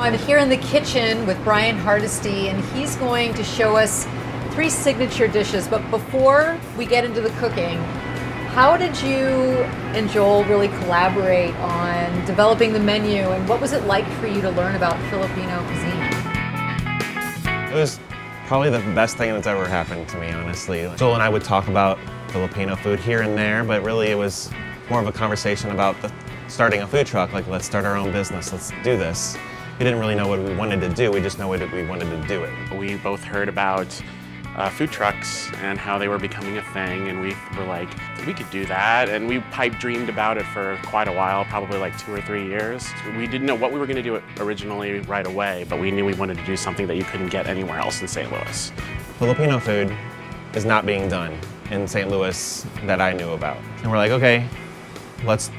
I'm here in the kitchen with Brian Hardesty, and he's going to show us 3 signature dishes. But before we get into the cooking, how did you and Joel really collaborate on developing the menu, and what was it like for you to learn about Filipino cuisine? It was probably the best thing that's ever happened to me, honestly. Joel and I would talk about Filipino food here and there, but really it was more of a conversation about starting a food truck, like let's start our own business, let's do this. We didn't really know what we wanted to do, we just know that we wanted to do it. We both heard about food trucks and how they were becoming a thing, and we were like, we could do that, and we pipe dreamed about it for quite a while, probably like 2 or 3 years. We didn't know what we were going to do originally right away, but we knew we wanted to do something that you couldn't get anywhere else in St. Louis. Filipino food is not being done in St. Louis that I knew about. And we're like, okay, let's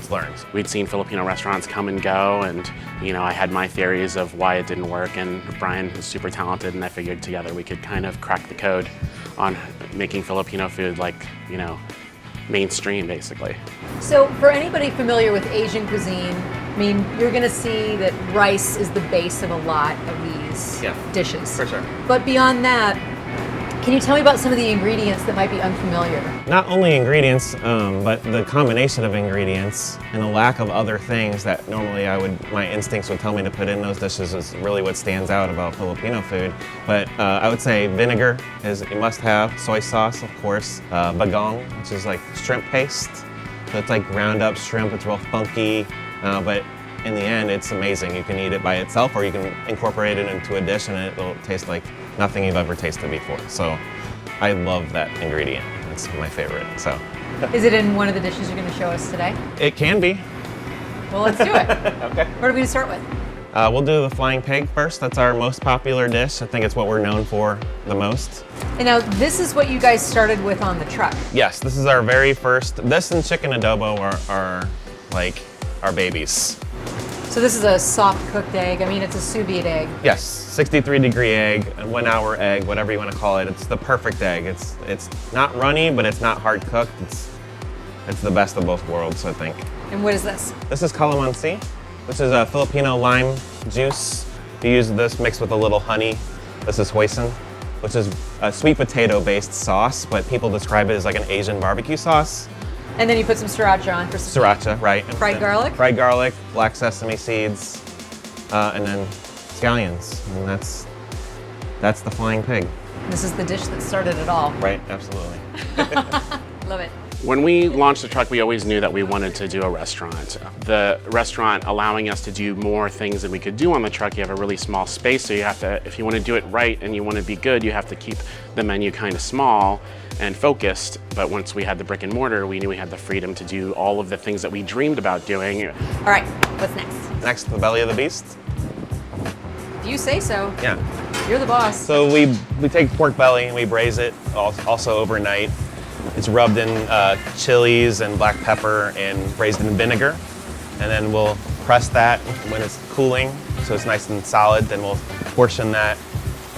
learn. We'd seen Filipino restaurants come and go, and I had my theories of why it didn't work, and Brian was super talented, and I figured together we could kind of crack the code on making Filipino food mainstream, basically. So for anybody familiar with Asian cuisine, you're gonna see that rice is the base of a lot of these dishes. For sure. But beyond that, can you tell me about some of the ingredients that might be unfamiliar? Not only ingredients, but the combination of ingredients and the lack of other things that normally my instincts would tell me to put in those dishes is really what stands out about Filipino food. But I would say vinegar is a must-have, soy sauce, of course, bagong, which is like shrimp paste. So it's like ground up shrimp, it's real funky, but in the end, it's amazing. You can eat it by itself, or you can incorporate it into a dish and it'll taste like nothing you've ever tasted before. So I love that ingredient. It's my favorite. So. Is it in one of the dishes you're going to show us today? It can be. Well, let's do it. Okay. What are we going to start with? We'll do the flying pig first. That's our most popular dish. I think it's what we're known for the most. And now this is what you guys started with on the truck. Yes, this is our very first. This and chicken adobo are like our babies. So this is a soft cooked egg. It's a sous vide egg. Yes, 63-degree egg, a 1-hour egg, whatever you want to call it. It's the perfect egg. It's not runny, but it's not hard cooked. It's the best of both worlds, I think. And what is this? This is calamansi, which is a Filipino lime juice. You use this mixed with a little honey. This is hoisin, which is a sweet potato-based sauce, but people describe it as like an Asian barbecue sauce. And then you put some sriracha on for some Sriracha, right. And fried garlic? Fried garlic, black sesame seeds, and then scallions. And that's the flying pig. This is the dish that started it all. Right, absolutely. Love it. When we launched the truck, we always knew that we wanted to do a restaurant. The restaurant allowing us to do more things than we could do on the truck. You have a really small space, so you have to, if you want to do it right and you want to be good, you have to keep the menu kind of small and focused. But once we had the brick and mortar, we knew we had the freedom to do all of the things that we dreamed about doing. All right, what's next? Next, the belly of the beast. If you say so. Yeah. You're the boss. So we take pork belly and we braise it also overnight. It's rubbed in chilies and black pepper and braised in vinegar. And then we'll press that when it's cooling, so it's nice and solid. Then we'll portion that,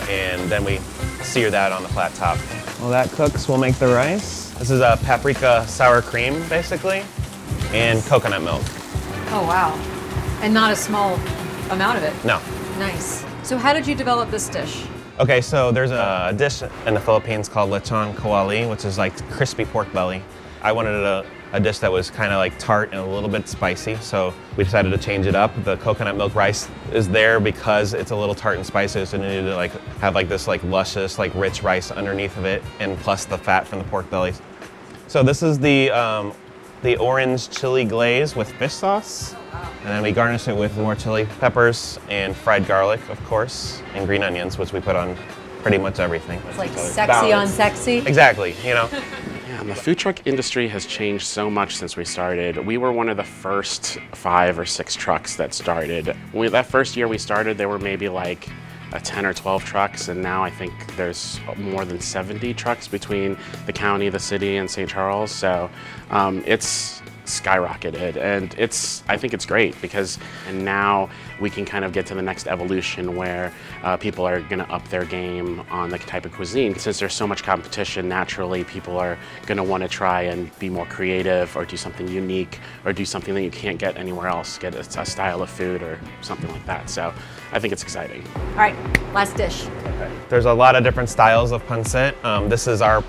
and then we sear that on the flat top. While that cooks, we'll make the rice. This is a paprika sour cream, basically, and coconut milk. Oh, wow. And not a small amount of it. No. Nice. So how did you develop this dish? Okay, so there's a dish in the Philippines called lechon kawali, which is like crispy pork belly. I wanted a dish that was kind of like tart and a little bit spicy, so we decided to change it up. The coconut milk rice is there because it's a little tart and spicy, so we needed to have this luscious, rich rice underneath of it, and plus the fat from the pork belly. So this is the orange chili glaze with fish sauce. And then we garnish it with more chili peppers and fried garlic, of course, and green onions, which we put on pretty much everything. It's like sexy on sexy. Exactly, Yeah, and the food truck industry has changed so much since we started. We were one of the first 5 or 6 trucks that started. That first year we started, there were maybe 10 or 12 trucks, and now I think there's more than 70 trucks between the county, the city, and St. Charles. So skyrocketed, and I think it's great because now we can kind of get to the next evolution where people are going to up their game on the type of cuisine. Since there's so much competition, naturally people are going to want to try and be more creative or do something unique or do something that you can't get anywhere else, get a style of food or something like that. So I think it's exciting. All right, last dish. There's a lot of different styles of pancit. This is our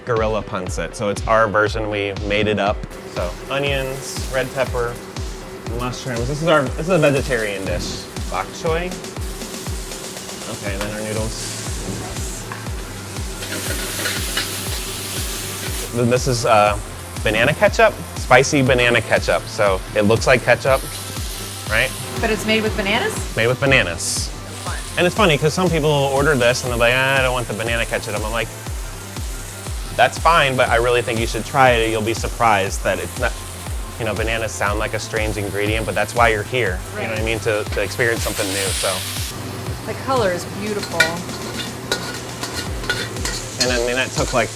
Guerrilla pancit, so it's our version. We made it up. So onions, red pepper, mushrooms. This is a vegetarian dish. Bok choy. Okay, then our noodles. This is banana ketchup, spicy banana ketchup. So it looks like ketchup, right? But it's made with bananas? Made with bananas. And it's funny because some people order this and they're like, I don't want the banana ketchup. I'm like, that's fine, but I really think you should try it. You'll be surprised that it's not, bananas sound like a strange ingredient, but that's why you're here. Right. You know what I mean? To experience something new, so. The color is beautiful. And I mean, that took like,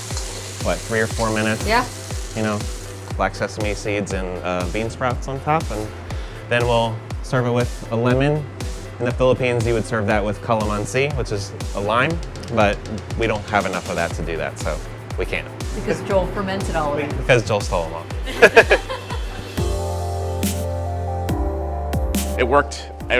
what, 3 or 4 minutes? Yeah. Black sesame seeds and bean sprouts on top, and then we'll serve it with a lemon. In the Philippines, you would serve that with calamansi, which is a lime, but we don't have enough of that to do that, so we can't. Because Joel fermented all of it. Because Joel stole them all. It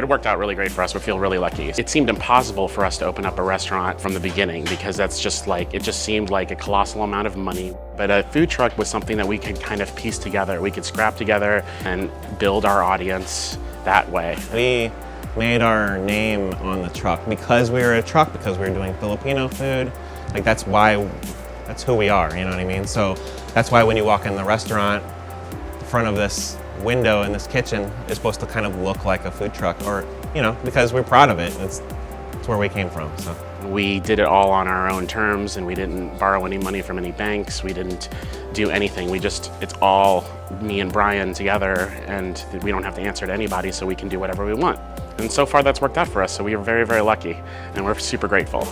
worked out really great for us. We feel really lucky. It seemed impossible for us to open up a restaurant from the beginning because it just seemed like a colossal amount of money. But a food truck was something that we could kind of piece together. We could scrap together and build our audience that way. We made our name on the truck because we were a truck, because we were doing Filipino food. Like that's who we are, you know what I mean? So that's why when you walk in the restaurant, the front of this window in this kitchen is supposed to kind of look like a food truck, or, because we're proud of it. It's where we came from, so. We did it all on our own terms, and we didn't borrow any money from any banks. We didn't do anything. It's all me and Brian together, and we don't have to answer to anybody, so we can do whatever we want. And so far that's worked out for us, so we are very, very lucky, and we're super grateful.